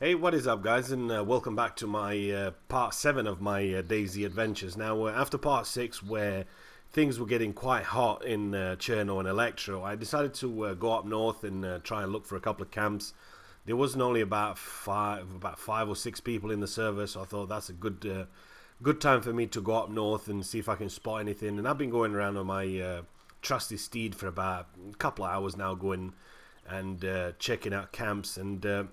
Hey, what is up, guys, and welcome back to my part 7 of my DayZ adventures. Now, after part 6, where things were getting quite hot in Cherno and Electro, I decided to go up north and try and look for a couple of camps. There wasn't only about five or six people in the server, so I thought that's a good time for me to go up north and see if I can spot anything. And I've been going around on my trusty steed for about a couple of hours now, going and checking out camps and.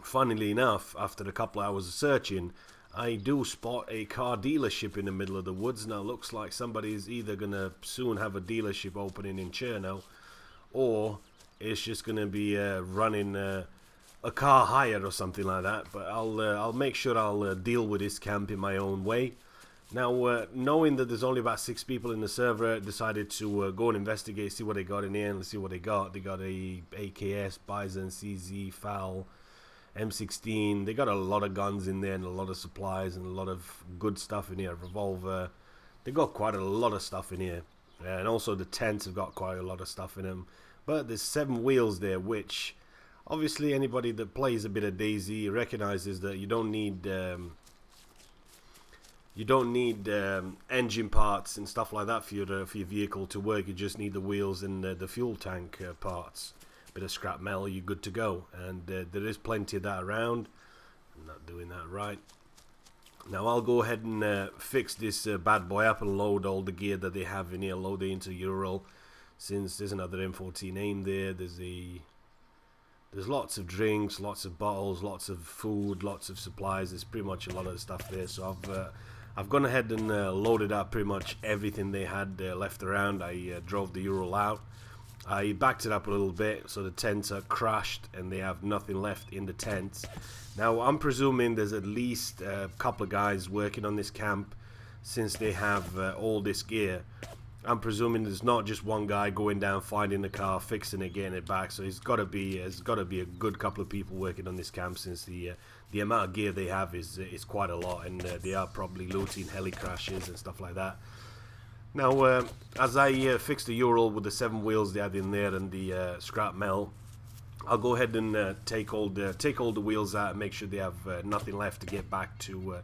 Funnily enough, after a couple of hours of searching, I do spot a car dealership in the middle of the woods. Now, looks like somebody's either going to soon have a dealership opening in Cherno, or it's just going to be running a car hire or something like that. But I'll make sure I'll deal with this camp in my own way. Now, knowing that there's only about 6 people in the server, I decided to go and investigate, see what they got in here, and see what they got. They got a AKS, Bison, CZ, FAL, M16. They got a lot of guns in there and a lot of supplies and a lot of good stuff in here. Revolver. They got quite a lot of stuff in here, and also the tents have got quite a lot of stuff in them. But there's 7 wheels there, which obviously anybody that plays a bit of DayZ recognizes that you don't need engine parts and stuff like that for your vehicle to work. You just need the wheels and the fuel tank parts. Bit of scrap metal, you're good to go. And there is plenty of that around. I'm not doing that right. Now I'll go ahead and fix this bad boy up and load all the gear that they have in here. Load it into Ural. Since there's another M14 aim there, there's lots of drinks, lots of bottles, lots of food, lots of supplies. There's pretty much a lot of stuff there. So I've gone ahead and loaded up pretty much everything they had left around. I drove the Ural out. I backed it up a little bit, so the tents are crashed and they have nothing left in the tents. Now, I'm presuming there's at least a couple of guys working on this camp since they have all this gear. I'm presuming there's not just one guy going down, finding the car, fixing it, getting it back. So it's got to be a good couple of people working on this camp, since the amount of gear they have is quite a lot, and they are probably looting heli crashes and stuff like that. Now, as I fix the Ural with the 7 wheels they had in there and the scrap metal, I'll go ahead and take all the wheels out and make sure they have nothing left to get back to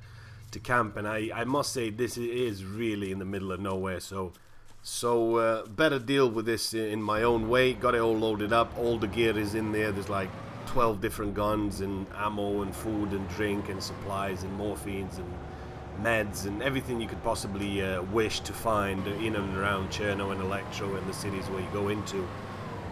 camp. And I must say, this is really in the middle of nowhere, so better deal with this in my own way. Got it all loaded up. All the gear is in there. There's like 12 different guns and ammo and food and drink and supplies and morphines and meds and everything you could possibly wish to find in and around Cherno and Electro and the cities where you go into.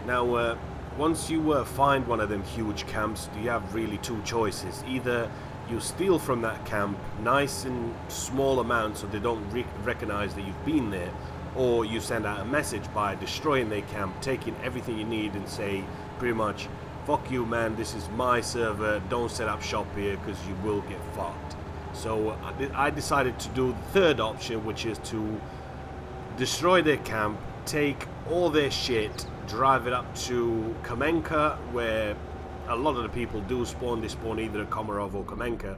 Now, once you find one of them huge camps, you have really 2 choices. Either you steal from that camp nice and small amounts so they don't recognize that you've been there, or you send out a message by destroying their camp, taking everything you need, and say pretty much, fuck you man, this is my server, don't set up shop here because you will get fucked. So I decided to do the third option, which is to destroy their camp, take all their shit, drive it up to Kamenka, where a lot of the people do spawn. They spawn either at Komarov or Kamenka,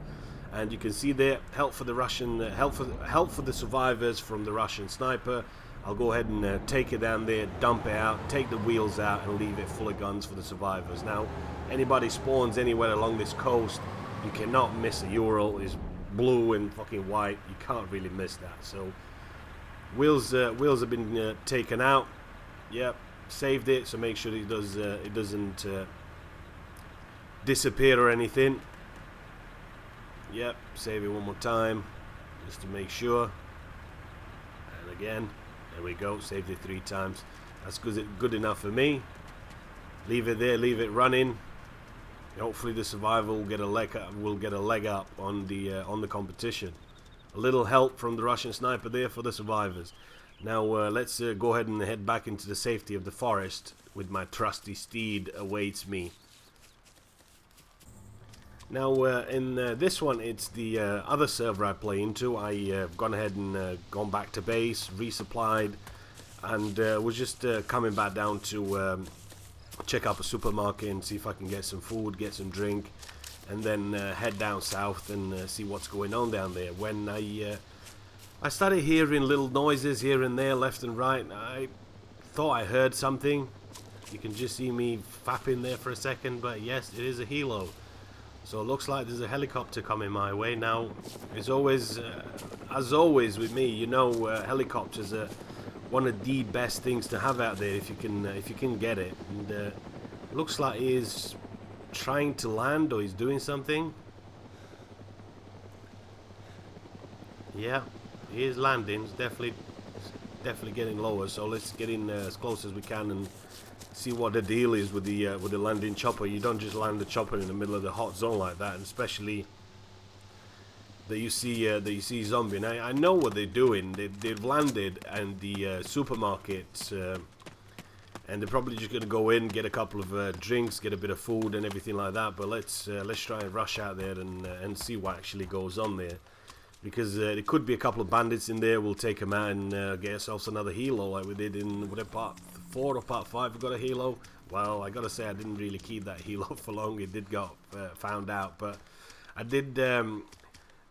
and you can see there help for the Russian help for the survivors from the Russian sniper. I'll go ahead and take it down there, dump it out, take the wheels out, and leave it full of guns for the survivors. Now, anybody spawns anywhere along this coast, you cannot miss a Ural. Is blue and fucking white. You can't really miss that. So wheels have been taken out. Yep, saved it. So make sure it doesn't disappear or anything. Yep, save it one more time just to make sure. And again, there we go. Saved it 3 times. That's good enough for me. Leave it there. Leave it running. Hopefully the survivor will get a leg up on the competition. A little help from the Russian sniper there for the survivors. Now let's go ahead and head back into the safety of the forest with my trusty steed awaits me. Now in this one, it's the other server I play into. I've gone ahead and gone back to base, resupplied, and was just coming back down to check out a supermarket and see if I can get some food, get some drink, and then head down south and see what's going on down there. When I started hearing little noises here and there, left and right, I thought I heard something. You can just see me fapping there for a second, but yes, it is a helo. So it looks like there's a helicopter coming my way now. It's always, as always with me, you know, helicopters are one of the best things to have out there if you can get it. And looks like he's trying to land, or he's doing something. Yeah, he is landing. It's definitely getting lower. So let's get in as close as we can and see what the deal is with the landing chopper. You don't just land the chopper in the middle of the hot zone like that, and especially that you see zombie. And I know what they're doing. They've landed and the supermarket, and they're probably just gonna go in, get a couple of drinks, get a bit of food and everything like that. But let's try and rush out there and see what actually goes on there, because there could be a couple of bandits in there. We'll take them out and get ourselves another helo like we did in whatever part 4 or part 5 we got a helo. Well, I gotta say I didn't really keep that helo for long. It did got found out, but I did.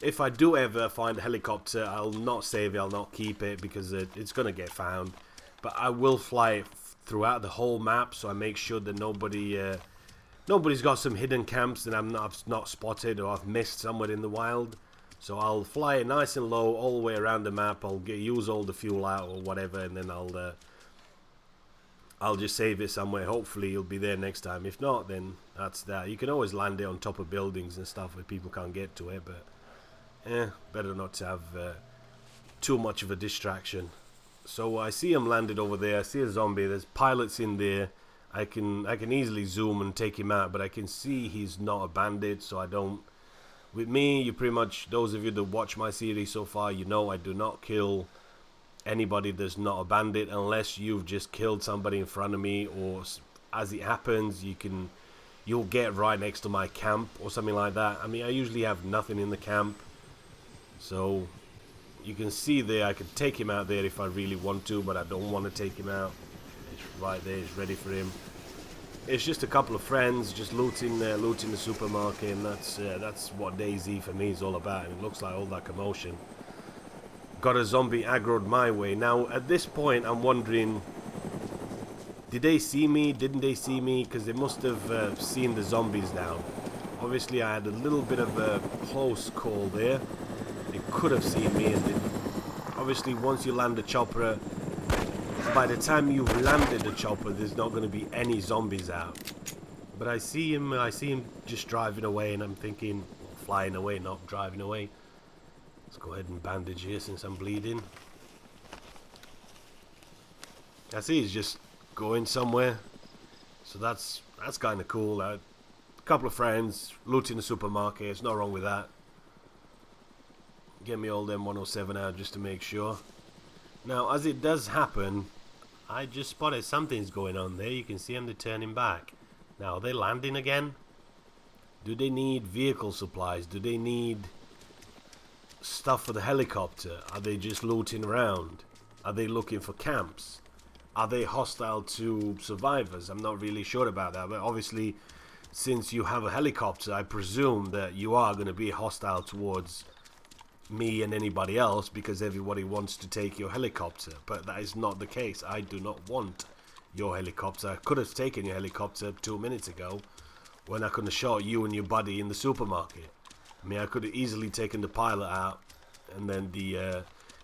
If I do ever find a helicopter, I'll not save it, I'll not keep it, because it's gonna get found. But I will fly it throughout the whole map, so I make sure that nobody's got some hidden camps that I'm not spotted, or I've missed somewhere in the wild. So I'll fly it nice and low all the way around the map. I'll use all the fuel out or whatever, and then I'll just save it somewhere. Hopefully it'll be there next time. If not, then that's that. You can always land it on top of buildings and stuff where people can't get to it, but better not to have too much of a distraction. So I see him landed over there. I see a zombie. There's pilots in there. I can easily zoom and take him out, but I can see he's not a bandit, so I don't. With me, you pretty much, those of you that watch my series so far, you know I do not kill anybody that's not a bandit unless you've just killed somebody in front of me, or as it happens you'll get right next to my camp or something like that. I mean, I usually have nothing in the camp, so you can see there I could take him out there if I really want to, but I don't want to take him out. It's right there, it's ready for him. It's just a couple of friends just looting the supermarket, and that's what DayZ for me is all about. And it looks like all that commotion got a zombie aggroed my way. Now at this point I'm wondering, did they see me? Didn't they see me? Because they must have seen the zombies down. Obviously I had a little bit of a close call there. They could have seen me, and obviously once you land the chopper, by the time you've landed the chopper, there's not going to be any zombies out. But I see him just driving away, and I'm thinking, flying away, not driving away. Let's go ahead and bandage here since I'm bleeding. I see he's just going somewhere, so that's kind of cool. A couple of friends looting the supermarket, it's not wrong with that. Get me all them 107 out just to make sure. Now, as it does happen, I just spotted something's going on there. You can see them, they're turning back. Now, are they landing again? Do they need vehicle supplies? Do they need stuff for the helicopter? Are they just looting around? Are they looking for camps? Are they hostile to survivors? I'm not really sure about that, but obviously, since you have a helicopter, I presume that you are going to be hostile towards me and anybody else, because everybody wants to take your helicopter. But that is not the case. I do not want your helicopter. I could have taken your helicopter 2 minutes ago when I could have shot you and your buddy in the supermarket. I mean, I could have easily taken the pilot out, and then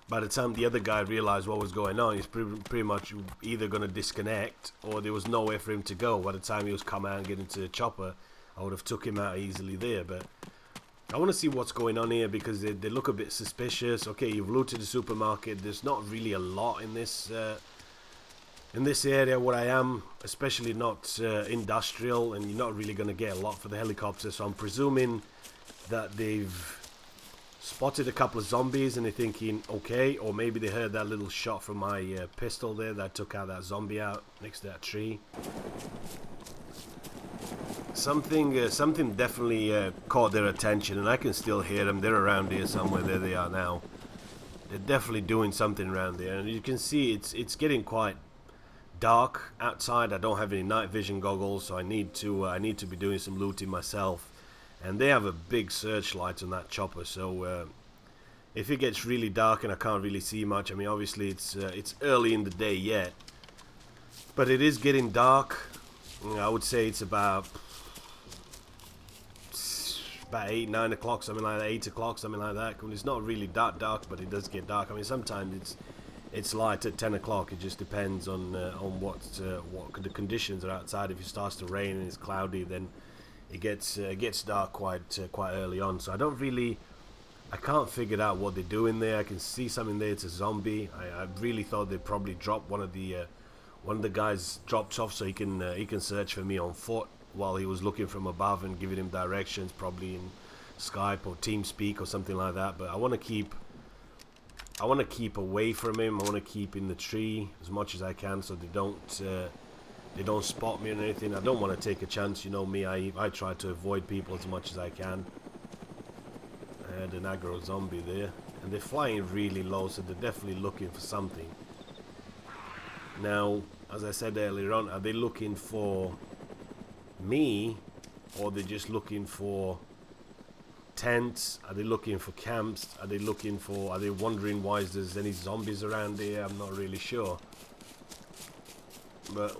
by the time the other guy realized what was going on, he's pretty much either going to disconnect, or there was nowhere for him to go. By the time he was come out and get into the chopper, I would have took him out easily there. But I want to see what's going on here, because they look a bit suspicious. Okay, you've looted the supermarket. There's not really a lot in this area where I am, especially not industrial, and you're not really going to get a lot for the helicopter. So I'm presuming that they've spotted a couple of zombies and they're thinking, okay, or maybe they heard that little shot from my pistol there that took out that zombie out next to that tree. Something definitely caught their attention, and I can still hear them. They're around here somewhere. There they are now. They're definitely doing something around there, and you can see it's getting quite dark outside. I don't have any night vision goggles, so I need to be doing some looting myself. And they have a big searchlight on that chopper, so if it gets really dark and I can't really see much, I mean, obviously it's early in the day yet, but it is getting dark. I would say it's about about 8, 9 o'clock, something like that, 8 o'clock, something like that. It's not really that dark, but it does get dark. I mean, sometimes it's light at 10 o'clock. It just depends on what the conditions are outside. If it starts to rain and it's cloudy, then it gets dark quite early on. So I can't figure out what they're doing there. I can see something there. It's a zombie. I really thought they'd probably drop one of the guys dropped off so he can search for me on foot while he was looking from above and giving him directions, probably in Skype or TeamSpeak or something like that. But I want to keep away from him. I want to keep in the tree as much as I can so they don't spot me or anything. I don't want to take a chance. You know me, I try to avoid people as much as I can. I had an aggro zombie there, and they're flying really low, so they're definitely looking for something. Now, as I said earlier on, are they looking for me, or are they just looking for tents? Are they looking for camps? Are they wondering why there's any zombies around here? I'm not really sure, but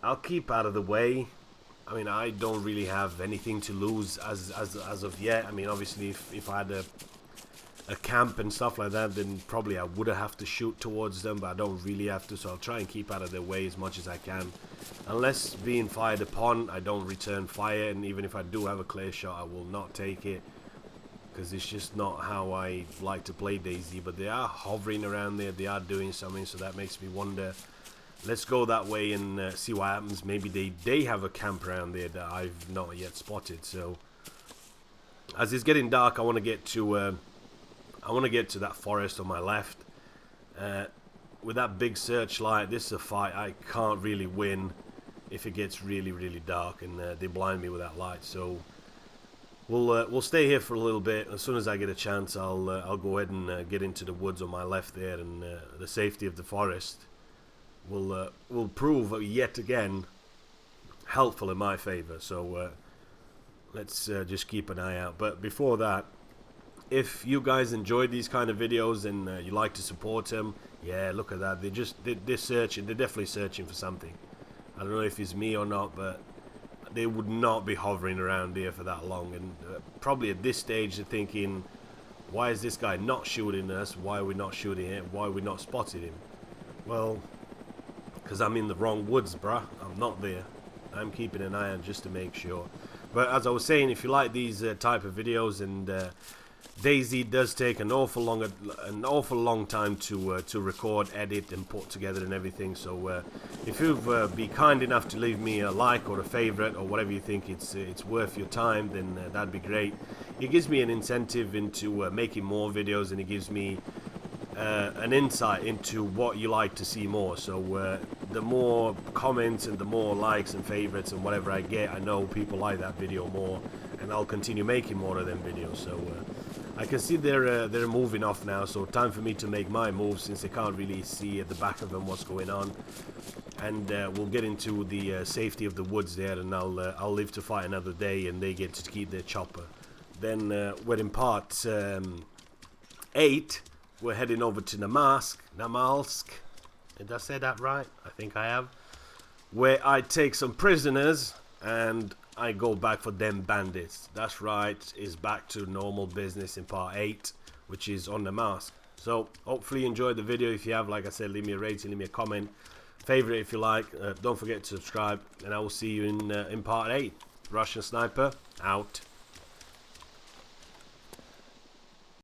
I'll keep out of the way. I mean, I don't really have anything to lose as of yet. I mean, obviously if I had a camp and stuff like that, then probably I would have to shoot towards them, but I don't really have to, so I'll try and keep out of their way as much as I can. Unless being fired upon, I don't return fire, and even if I do have a clear shot, I will not take it, because it's just not how I like to play DayZ. But they are hovering around there, they are doing something, so that makes me wonder. Let's go that way and see what happens. Maybe they have a camp around there that I've not yet spotted. So as it's getting dark, I want to get to that forest on my left. With that big searchlight, this is a fight I can't really win if it gets really dark and they blind me with that light. So we'll stay here for a little bit. As soon as I get a chance, I'll go ahead and get into the woods on my left there, and the safety of the forest will prove yet again helpful in my favor. So let's just keep an eye out. But before that, if you guys enjoyed these kind of videos and you like to support them, yeah, look at that. They're searching. They're definitely searching for something. I don't know if it's me or not, but they would not be hovering around here for that long. And probably at this stage they're thinking, why is this guy not shooting us? Why are we not shooting him? Why are we not spotting him? Well, because I'm in the wrong woods, bruh. I'm not there. I'm keeping an eye on just to make sure. But as I was saying, if you like these type of videos, and DayZ does take an awful long time to record, edit, and put together and everything. So if you'd be kind enough to leave me a like or a favorite or whatever you think it's worth your time, then that'd be great. It gives me an incentive into making more videos, and it gives me an insight into what you like to see more. So the more comments and the more likes and favorites and whatever I get, I know people like that video more, and I'll continue making more of them videos. So I can see they're moving off now, so time for me to make my move, since they can't really see at the back of them what's going on. And we'll get into the safety of the woods there, and I'll live to fight another day, and they get to keep their chopper. Then we're in part 8. We're heading over to Namalsk. Did I say that right? I think I have. Where I take some prisoners and I go back for them bandits. That's right, it's back to normal business in part 8, which is on Namalsk. So hopefully you enjoyed the video. If you have, like I said, leave me a rating, leave me a comment, favorite if you like. Don't forget to subscribe, and I will see you in part 8. Russian Sniper out.